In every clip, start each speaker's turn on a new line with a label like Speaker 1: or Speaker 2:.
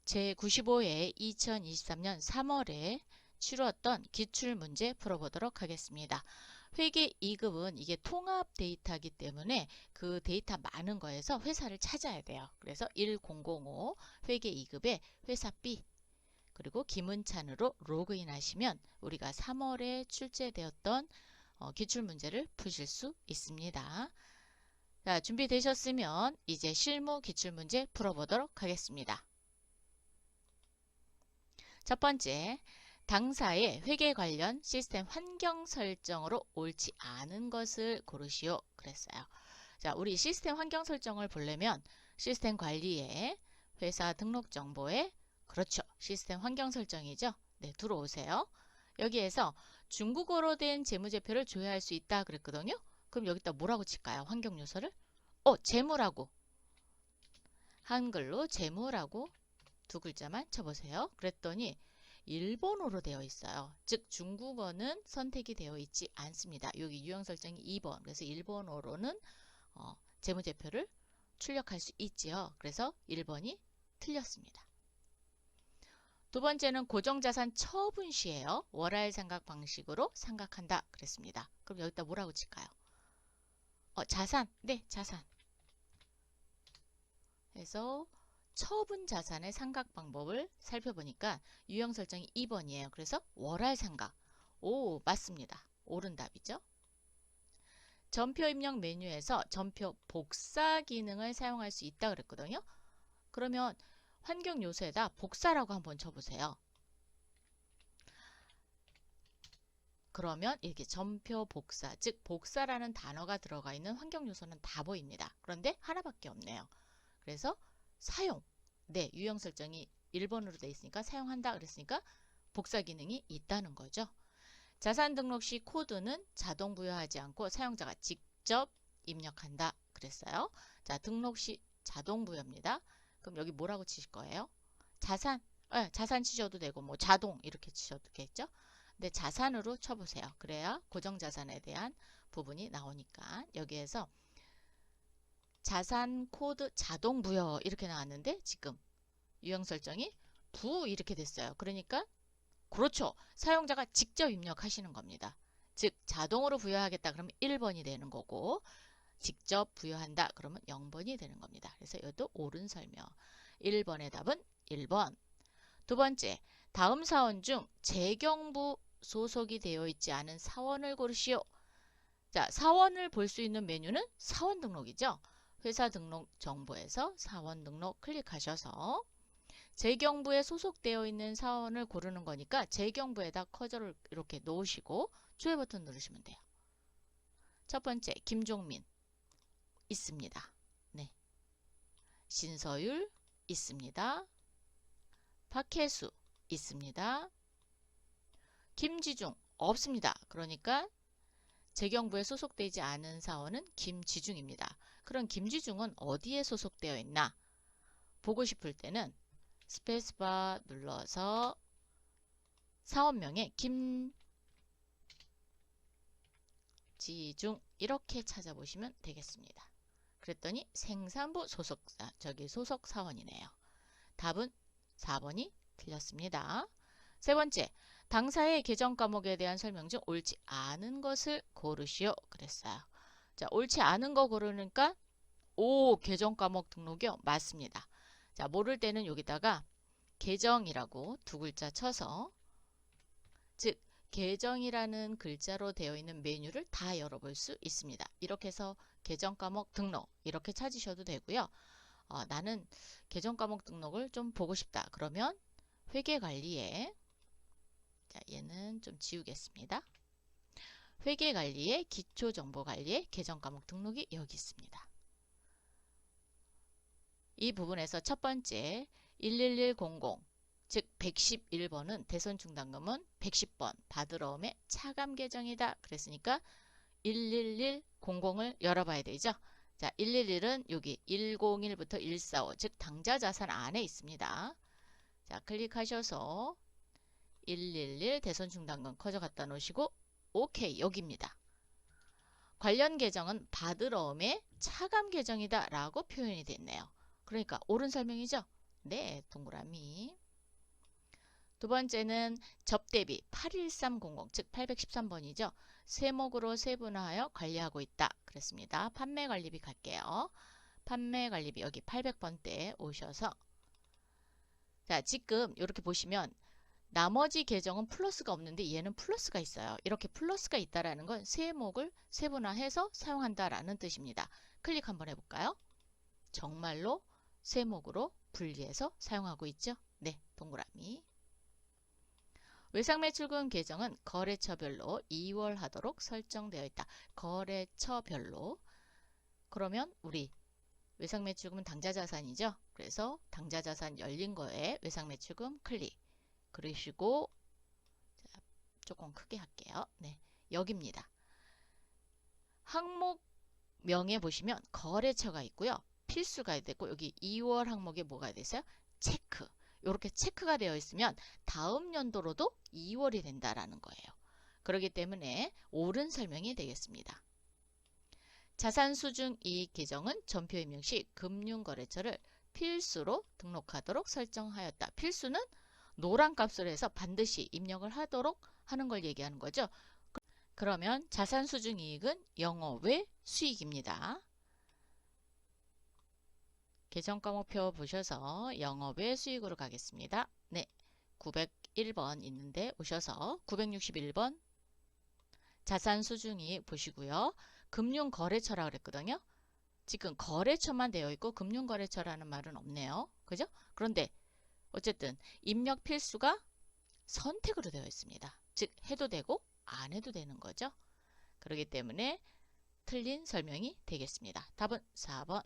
Speaker 1: 제95회 2023년 3월에 치루었던 기출문제 풀어보도록 하겠습니다. 회계 2급은 이게 통합 데이터이기 때문에 그 데이터 많은 거에서 회사를 찾아야 돼요. 그래서 1005 회계 2급에 회사 B 그리고 김은찬으로 로그인 하시면 우리가 3월에 출제되었던 기출문제를 푸실 수 있습니다. 자, 준비되셨으면 이제 실무 기출문제 풀어보도록 하겠습니다. 첫 번째, 당사의 회계 관련 시스템 환경 설정으로 옳지 않은 것을 고르시오. 그랬어요. 자, 우리 시스템 환경 설정을 보려면 시스템 관리에 회사 등록 정보에 그렇죠. 시스템 환경 설정이죠. 네, 들어오세요. 여기에서 중국어로 된 재무제표를 조회할 수 있다 그랬거든요. 그럼 여기다 뭐라고 칠까요? 환경 요소를? 재무라고. 한글로 재무라고 두 글자만 쳐보세요. 그랬더니 일본어로 되어 있어요. 즉 중국어는 선택이 되어 있지 않습니다. 여기 유형 설정이 2번. 그래서 일본어로는 재무제표를 출력할 수 있지요. 그래서 1번이 틀렸습니다. 두 번째는 고정자산 처분 시에요. 월할 상각 방식으로 상각한다 그랬습니다. 그럼 여기다 뭐라고 칠까요? 자산. 네, 자산. 해서 처분 자산의 상각 방법을 살펴보니까 유형 설정이 2번이에요. 그래서 월할 상각. 오, 맞습니다. 옳은 답이죠. 전표 입력 메뉴에서 전표 복사 기능을 사용할 수 있다 그랬거든요. 그러면 환경 요소에다 복사라고 한번 쳐보세요. 그러면 이렇게 전표 복사, 즉 복사라는 단어가 들어가 있는 환경 요소는 다 보입니다. 그런데 하나밖에 없네요. 그래서 사용. 네, 유형 설정이 1번으로 되어 있으니까 사용한다 그랬으니까 복사 기능이 있다는 거죠. 자산 등록 시 코드는 자동 부여하지 않고 사용자가 직접 입력한다 그랬어요. 자, 등록 시 자동 부여입니다. 그럼 여기 뭐라고 치실 거예요? 자산. 자산 치셔도 되고 뭐 자동 이렇게 치셔도 되겠죠. 근데 자산으로 쳐보세요. 그래야 고정자산에 대한 부분이 나오니까 여기에서 자산 코드 자동 부여 이렇게 나왔는데 지금 유형 설정이 부 이렇게 됐어요. 그러니까 그렇죠. 사용자가 직접 입력하시는 겁니다. 즉 자동으로 부여하겠다 그러면 1번이 되는 거고 직접 부여한다 그러면 0번이 되는 겁니다. 그래서 이것도 옳은 설명. 1번의 답은 1번. 두 번째, 다음 사원 중 재경부 소속이 되어 있지 않은 사원을 고르시오. 자, 사원을 볼 수 있는 메뉴는 사원 등록이죠. 회사 등록 정보에서 사원 등록 클릭하셔서 재경부에 소속되어 있는 사원을 고르는 거니까 재경부에다 커서를 이렇게 놓으시고 조회 버튼 누르시면 돼요. 첫 번째, 김종민 있습니다. 네. 신서율 있습니다. 박혜수 있습니다. 김지중 없습니다. 그러니까 재경부에 소속되지 않은 사원은 김지중입니다. 그럼 김지중은 어디에 소속되어 있나? 보고 싶을 때는 스페이스바 눌러서 사원명에 김지중 이렇게 찾아보시면 되겠습니다. 그랬더니 생산부 소속사, 소속 사원이네요. 답은 4번이 틀렸습니다. 세 번째, 당사의 계정 과목에 대한 설명 중 옳지 않은 것을 고르시오 그랬어요. 자, 옳지 않은 거 고르니까 계정 과목 등록이요. 맞습니다. 자, 모를 때는 여기다가 계정이라고 두 글자 쳐서 즉 계정이라는 글자로 되어 있는 메뉴를 다 열어볼 수 있습니다. 이렇게 해서 계정 과목 등록 이렇게 찾으셔도 되고요. 나는 계정 과목 등록을 좀 보고 싶다. 그러면 회계관리에 자, 얘는 좀 지우겠습니다. 회계관리에 기초정보관리에 계정 과목 등록이 여기 있습니다. 이 부분에서 첫 번째 11100 즉 111번은 대손충당금은 110번 받으러 오매 차감 계정이다. 그랬으니까 11100을 열어봐야 되죠. 자, 111은 여기 101부터 145 즉 당좌자산 안에 있습니다. 자, 클릭하셔서 111 대손충당금 커져 갖다 놓으시고 오케이 여기입니다. 관련 계정은 받으러 오매 차감 계정이다 라고 표현이 됐네요. 그러니까 옳은 설명이죠. 네, 동그라미. 두 번째는 접대비 81300, 즉 813번이죠. 세목으로 세분화하여 관리하고 있다. 그랬습니다. 판매관리비 갈게요. 판매관리비 여기 800번대 오셔서 자, 지금 이렇게 보시면 나머지 계정은 플러스가 없는데 얘는 플러스가 있어요. 이렇게 플러스가 있다라는 건 세목을 세분화해서 사용한다라는 뜻입니다. 클릭 한번 해볼까요? 정말로 세목으로 분리해서 사용하고 있죠? 네, 동그라미. 외상매출금 계정은 거래처별로 2월 하도록 설정되어 있다. 거래처별로. 그러면 우리 외상매출금은 당좌자산이죠. 그래서 당좌자산 열린 거에 외상매출금 클릭. 그러시고 자, 조금 크게 할게요. 네, 여기입니다. 항목명에 보시면 거래처가 있고요. 필수가 되고 여기 2월 항목에 뭐가 됐어요? 체크. 이렇게 체크가 되어 있으면 다음 연도로도 2월이 된다라는 거예요. 그렇기 때문에 옳은 설명이 되겠습니다. 자산수중이익 계정은 전표 입력 시 금융거래처를 필수로 등록하도록 설정하였다. 필수는 노란 값으로 해서 반드시 입력을 하도록 하는 걸 얘기하는 거죠. 그러면 자산수중이익은 영업외 수익입니다. 계정 과목표 보셔서 영업외 수익으로 가겠습니다. 네, 901번 있는데 오셔서 961번 자산수중이익 보시고요. 금융거래처라 그랬거든요. 지금 거래처만 되어 있고 금융거래처라는 말은 없네요. 그죠? 그런데 어쨌든 입력 필수가 선택으로 되어 있습니다. 즉 해도 되고 안 해도 되는 거죠. 그렇기 때문에 틀린 설명이 되겠습니다. 답은 4번.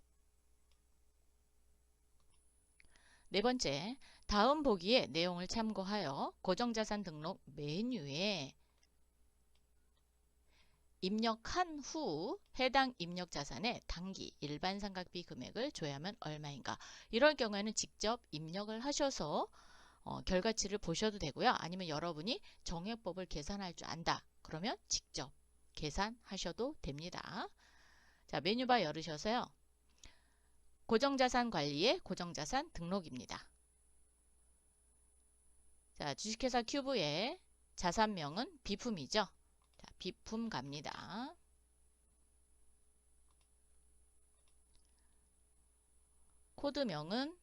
Speaker 1: 네 번째, 다음 보기의 내용을 참고하여 고정자산 등록 메뉴에 입력한 후 해당 입력자산의 당기 일반 삼각비 금액을 조회하면 얼마인가. 이럴 경우에는 직접 입력을 하셔서 결과치를 보셔도 되고요. 아니면 여러분이 정액법을 계산할 줄 안다. 그러면 직접 계산하셔도 됩니다. 자, 메뉴바 열으셔서요. 고정자산 관리의 고정자산 등록입니다. 자, 주식회사 큐브의 자산명은 비품이죠. 자, 비품 갑니다. 코드명은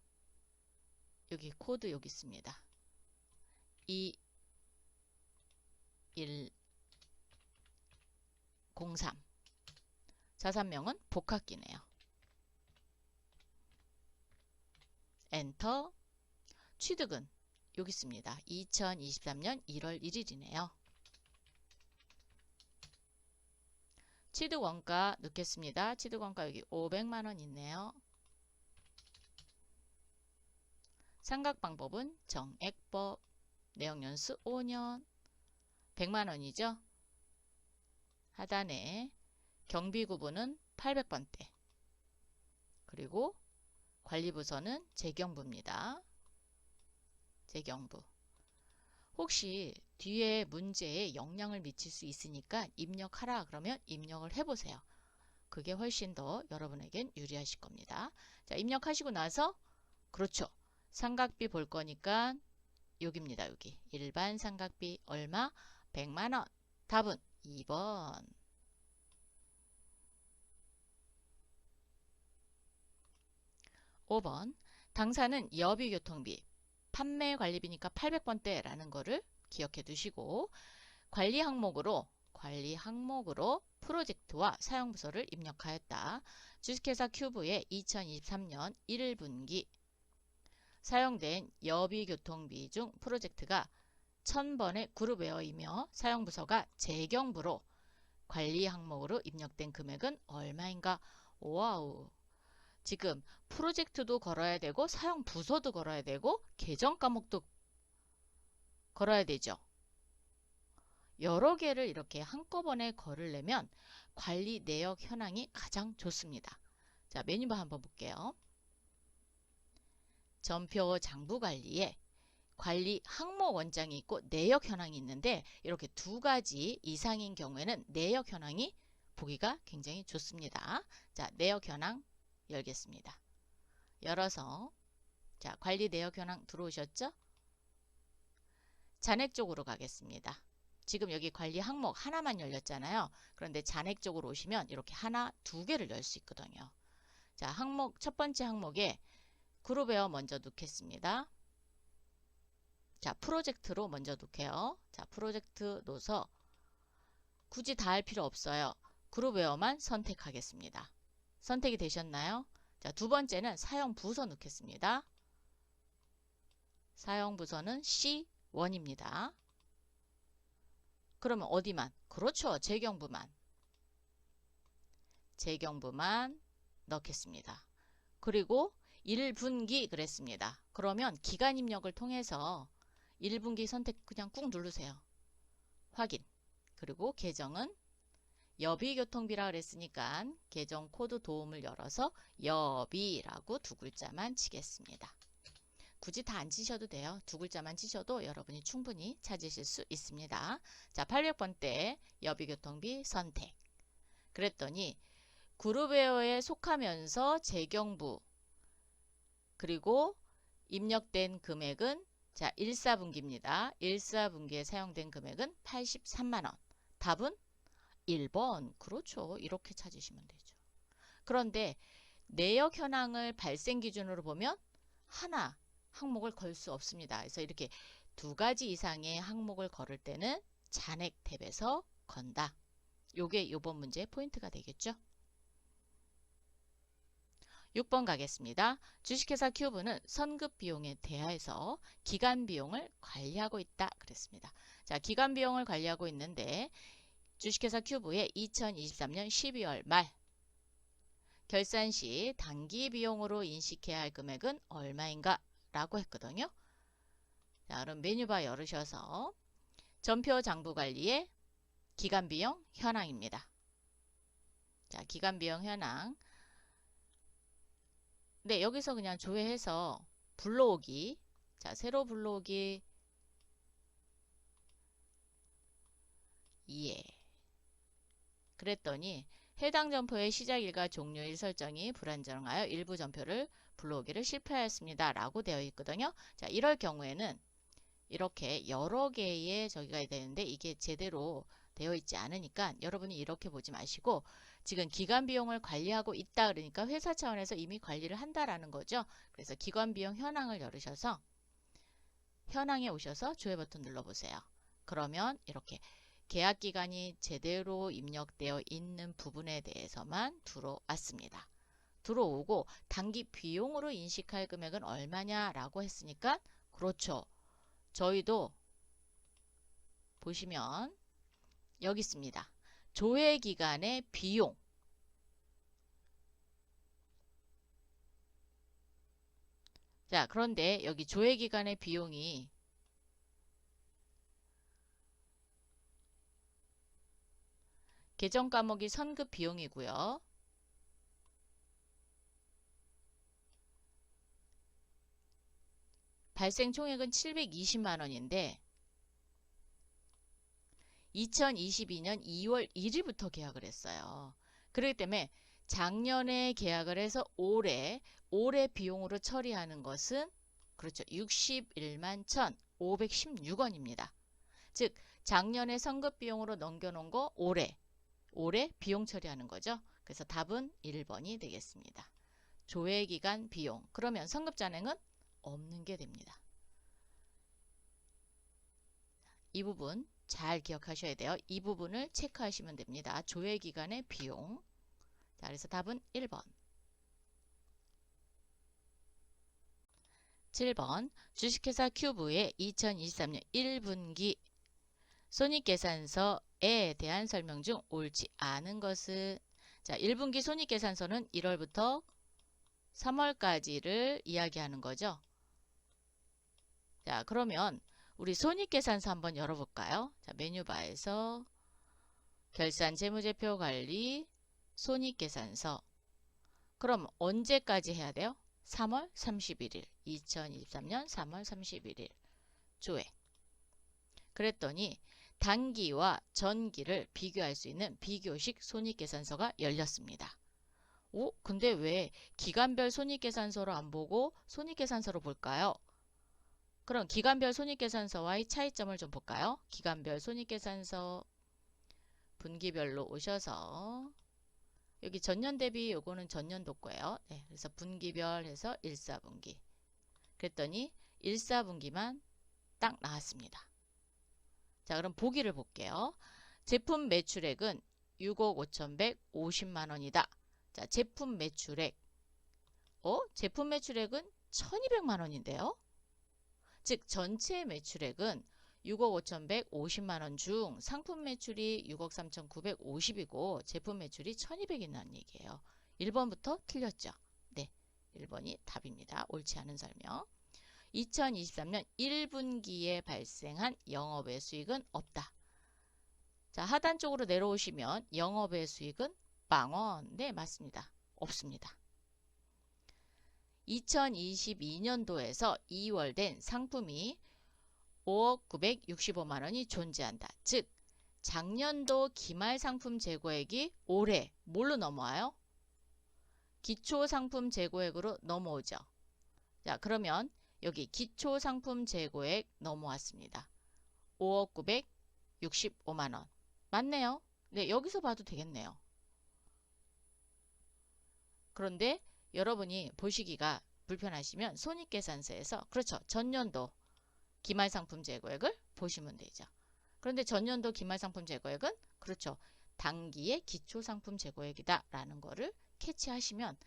Speaker 1: 여기 코드 여기 있습니다. 2103. 자산명은 복합기네요. 엔터. 취득은 여기 있습니다. 2023년 1월 1일이네요. 취득원가 넣겠습니다. 취득원가 여기 500만원 있네요. 상각방법은 정액법. 내역연수 5년. 100만원이죠. 하단에 경비구분은 800번대. 그리고 관리부서는 재경부입니다. 재경부. 혹시 뒤에 문제에 영향을 미칠 수 있으니까 입력하라 그러면 입력을 해보세요. 그게 훨씬 더 여러분에겐 유리하실 겁니다. 자, 입력하시고 나서 그렇죠. 삼각비 볼 거니까 여기입니다. 여기 일반 삼각비 얼마? 100만원. 답은 2번. 5번. 당사는 여비교통비, 판매관리비니까 800번대라는 거를 기억해 두시고 관리 항목으로 프로젝트와 사용부서를 입력하였다. 주식회사 큐브의 2023년 1분기 사용된 여비교통비 중 프로젝트가 1000번의 그룹웨어이며 사용부서가 재경부로 관리 항목으로 입력된 금액은 얼마인가? 와우. 지금 프로젝트도 걸어야 되고 사용부서도 걸어야 되고 계정 과목도 걸어야 되죠. 여러 개를 이렇게 한꺼번에 걸으려면 관리 내역 현황이 가장 좋습니다. 자, 메뉴바 한번 볼게요. 전표 장부관리에 관리 항목 원장이 있고 내역 현황이 있는데 이렇게 두 가지 이상인 경우에는 내역 현황이 보기가 굉장히 좋습니다. 자, 내역 현황 열겠습니다. 열어서 자, 관리 내역 현황 들어오셨죠? 잔액 쪽으로 가겠습니다. 지금 여기 관리 항목 하나만 열렸잖아요. 그런데 잔액 쪽으로 오시면 이렇게 하나, 두 개를 열 수 있거든요. 자, 항목 첫 번째 항목에 그룹웨어 먼저 넣겠습니다. 자, 프로젝트로 먼저 넣게요. 자, 프로젝트 넣어서 굳이 다 할 필요 없어요. 그룹웨어만 선택하겠습니다. 선택이 되셨나요? 자, 두 번째는 사용 부서 넣겠습니다. 사용 부서는 C1입니다. 그러면 어디만? 그렇죠. 재경부만. 재경부만 넣겠습니다. 그리고 1분기 그랬습니다. 그러면 기간 입력을 통해서 1분기 선택 그냥 꾹 누르세요. 확인. 그리고 계정은 여비교통비라 그랬으니까 계정 코드 도움을 열어서 여비라고 두 글자만 치겠습니다. 굳이 다 안 치셔도 돼요. 두 글자만 치셔도 여러분이 충분히 찾으실 수 있습니다. 자, 800번대 여비교통비 선택. 그랬더니 그룹웨어에 속하면서 재경부 그리고 입력된 금액은 자 1사분기입니다. 1사분기에 사용된 금액은 83만원. 답은 1번. 그렇죠. 이렇게 찾으시면 되죠. 그런데 내역 현황을 발생 기준으로 보면 하나 항목을 걸 수 없습니다. 그래서 이렇게 두 가지 이상의 항목을 걸을 때는 잔액 탭에서 건다. 요게 이번 문제의 포인트가 되겠죠. 6번 가겠습니다. 주식회사 큐브는 선급 비용에 대하여서 기간 비용을 관리하고 있다 그랬습니다. 자, 기간 비용을 관리하고 있는데 주식회사 큐브의 2023년 12월 말 결산 시 단기 비용으로 인식해야 할 금액은 얼마인가 라고 했거든요. 자, 그럼 메뉴바 열으셔서 전표 장부 관리의 기간 비용 현황입니다. 자, 기간 비용 현황. 네, 여기서 그냥 조회해서 불러오기. 자, 새로 불러오기. 예. 그랬더니 해당 점포의 시작일과 종료일 설정이 불안정하여 일부 점표를 불러오기를 실패하였습니다. 라고 되어 있거든요. 자, 이럴 경우에는 이렇게 여러 개의 저기가 되는데 이게 제대로 되어 있지 않으니까 여러분이 이렇게 보지 마시고 지금 기간 비용을 관리하고 있다 그러니까 회사 차원에서 이미 관리를 한다라는 거죠. 그래서 기간 비용 현황을 열으셔서 현황에 오셔서 조회 버튼 눌러보세요. 그러면 이렇게 계약 기간이 제대로 입력되어 있는 부분에 대해서만 들어왔습니다. 들어오고 단기 비용으로 인식할 금액은 얼마냐라고 했으니까 그렇죠. 저희도 보시면 여기 있습니다. 조회 기간의 비용. 자, 그런데 여기 조회 기간의 비용이 계정 과목이 선급 비용이고요. 발생 총액은 720만 원인데 2022년 2월 1일부터 계약을 했어요. 그렇기 때문에 작년에 계약을 해서 올해 비용으로 처리하는 것은 그렇죠. 61만 1,516원입니다. 즉 작년에 선급 비용으로 넘겨놓은 거 올해 비용 처리하는 거죠. 그래서 답은 1번이 되겠습니다. 조회기간 비용. 그러면 선급 잔액은 없는 게 됩니다. 이 부분 잘 기억하셔야 돼요. 이 부분을 체크하시면 됩니다. 조회기간의 비용. 자, 그래서 답은 1번. 7번 주식회사 큐브의 2023년 1분기 손익계산서에 대한 설명 중 옳지 않은 것은 자 1분기 손익계산서는 1월부터 3월까지를 이야기하는 거죠. 자 그러면 우리 손익계산서 한번 열어볼까요? 자 메뉴바에서 결산 재무제표 관리 손익계산서 그럼 언제까지 해야 돼요? 3월 31일 2023년 3월 31일 조회 그랬더니 단기와 전기를 비교할 수 있는 비교식 손익계산서가 열렸습니다. 오, 근데 왜 기간별 손익계산서로 안 보고 손익계산서로 볼까요? 그럼 기간별 손익계산서와의 차이점을 좀 볼까요? 기간별 손익계산서 분기별로 오셔서 여기 전년 대비 요거는 전년도 거예요. 네, 그래서 분기별 해서 1사분기. 그랬더니 1사분기만 딱 나왔습니다. 자, 그럼 보기를 볼게요. 제품 매출액은 6억 5,150만 원이다. 자, 제품 매출액. 제품 매출액은 1,200만 원인데요. 즉, 전체 매출액은 6억 5,150만 원 중 상품 매출이 6억 3,950이고 제품 매출이 1,200이라는 얘기예요. 1번부터 틀렸죠? 네, 1번이 답입니다. 옳지 않은 설명. 2023년 1분기에 발생한 영업외 수익은 없다. 자, 하단 쪽으로 내려오시면 영업외 수익은 0원. 네, 맞습니다. 없습니다. 2022년도에서 2월 된 상품이 5억 965만 원이 존재한다. 즉, 작년도 기말 상품 재고액이 올해 뭘로 넘어와요? 기초 상품 재고액으로 넘어오죠. 자, 그러면 여기 기초 상품 재고액 넘어왔습니다. 5억 965만 원. 맞네요. 네, 여기서 봐도 되겠네요. 그런데 여러분이 보시기가 불편하시면 손익계산서에서 그렇죠. 전년도 기말상품 재고액을 보시면 되죠. 그런데 전년도 기말상품 재고액은 그렇죠. 당기의 기초상품 재고액이다 라는 거를 캐치하시면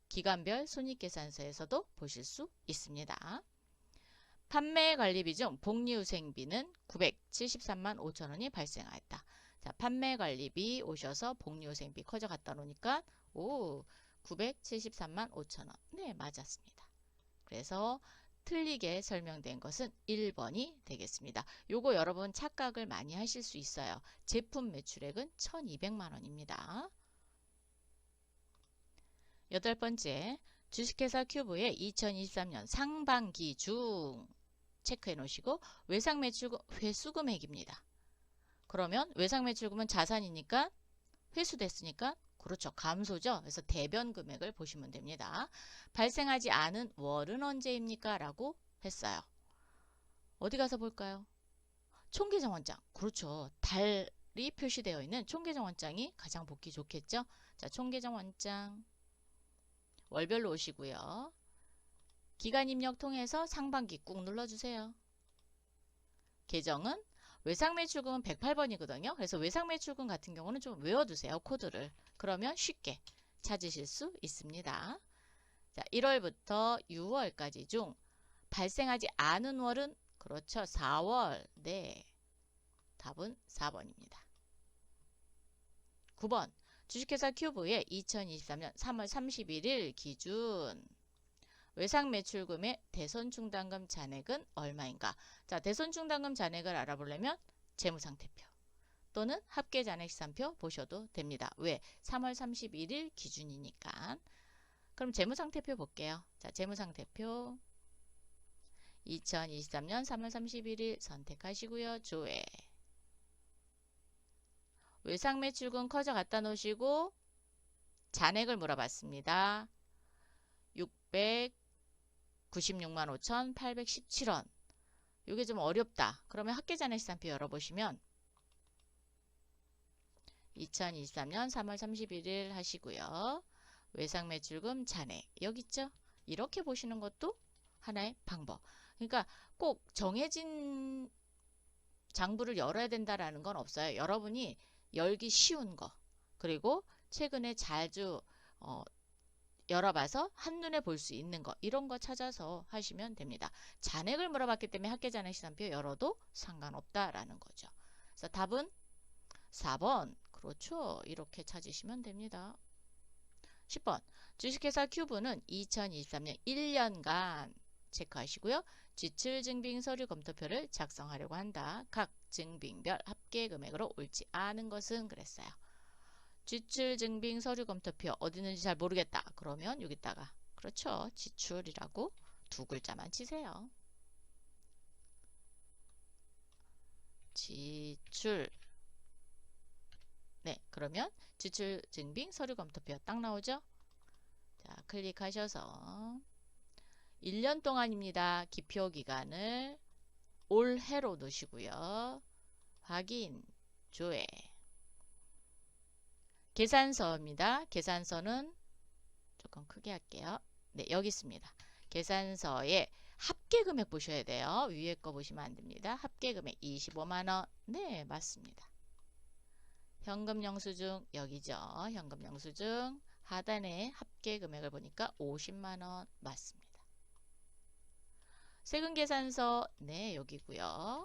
Speaker 1: 기간별 손익계산서에서도 보실 수 있습니다. 판매관리비 중 복리후생비는 973만 5천 원이 발생하였다. 자, 판매관리비 오셔서 복리후생비 커져 갖다 놓으니까 973만 5천 원. 네, 맞았습니다. 그래서 틀리게 설명된 것은 1번이 되겠습니다. 요거 여러분 착각을 많이 하실 수 있어요. 제품 매출액은 1,200만 원입니다. 8번째, 주식회사 큐브의 2023년 상반기 중 체크해 놓으시고 외상매출금 회수금액입니다. 그러면 외상매출금은 자산이니까 회수됐으니까 그렇죠. 감소죠. 그래서 대변 금액을 보시면 됩니다. 발생하지 않은 월은 언제입니까? 라고 했어요. 어디 가서 볼까요? 총계정 원장. 그렇죠. 달이 표시되어 있는 총계정 원장이 가장 보기 좋겠죠. 자, 총계정 원장 월별로 오시고요. 기간 입력 통해서 상반기 꾹 눌러주세요. 계정은 외상매출금은 108번이거든요. 그래서 외상매출금 같은 경우는 좀 외워두세요. 코드를. 그러면 쉽게 찾으실 수 있습니다. 자, 1월부터 6월까지 중 발생하지 않은 월은 그렇죠. 4월. 네. 답은 4번입니다. 9번. 주식회사 큐브의 2023년 3월 31일 기준 외상매출금의 대손충당금 잔액은 얼마인가? 자, 대손충당금 잔액을 알아보려면 재무상태표 또는 합계잔액시산표 보셔도 됩니다. 왜? 3월 31일 기준이니까. 그럼 재무상태표 볼게요. 자, 재무상태표 2023년 3월 31일 선택하시고요. 조회. 외상매출금 커져 갖다 놓으시고 잔액을 물어봤습니다. 696만 5,817원. 이게 좀 어렵다. 그러면 합계잔액시산표 열어보시면 2023년 3월 31일 하시고요. 외상매출금 잔액 여기 있죠? 이렇게 보시는 것도 하나의 방법. 그러니까 꼭 정해진 장부를 열어야 된다라는 건 없어요. 여러분이 열기 쉬운 거 그리고 최근에 자주 열어봐서 한눈에 볼 수 있는 거 이런 거 찾아서 하시면 됩니다. 잔액을 물어봤기 때문에 합계잔액시산표 열어도 상관없다라는 거죠. 그래서 답은 4번 그렇죠. 이렇게 찾으시면 됩니다. 10번 주식회사 큐브는 2023년 1년간 체크하시고요. 지출증빙 서류 검토표를 작성하려고 한다. 각 증빙별 합계금액으로 옳지 않은 것은 그랬어요. 지출증빙 서류 검토표 어디 있는지 잘 모르겠다. 그러면 여기다가 그렇죠. 지출이라고 두 글자만 치세요. 지출. 네, 그러면 지출증빙 서류 검토표 딱 나오죠. 자, 클릭하셔서 1년 동안입니다. 기표 기간을 올해로 넣으시고요. 확인, 조회. 계산서입니다. 계산서는 조금 크게 할게요. 네, 여기 있습니다. 계산서에 합계금액 보셔야 돼요. 위에 거 보시면 안 됩니다. 합계금액 25만원. 네, 맞습니다. 현금 영수증 여기죠. 현금 영수증 하단에 합계금액을 보니까 50만원 맞습니다. 세금계산서 네, 여기고요.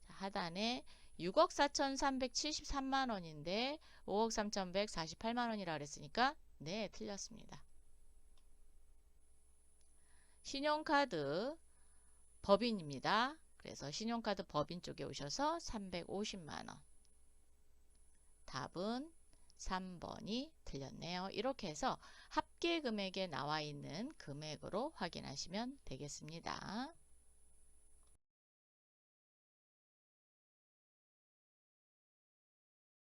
Speaker 1: 하단에 6억 4,373만원인데 5억 3,148만원이라 그랬으니까 네, 틀렸습니다. 신용카드 법인입니다. 그래서 신용카드 법인 쪽에 오셔서 350만원. 답은 3번이 틀렸네요. 이렇게 해서 합계금액에 나와 있는 금액으로 확인하시면 되겠습니다.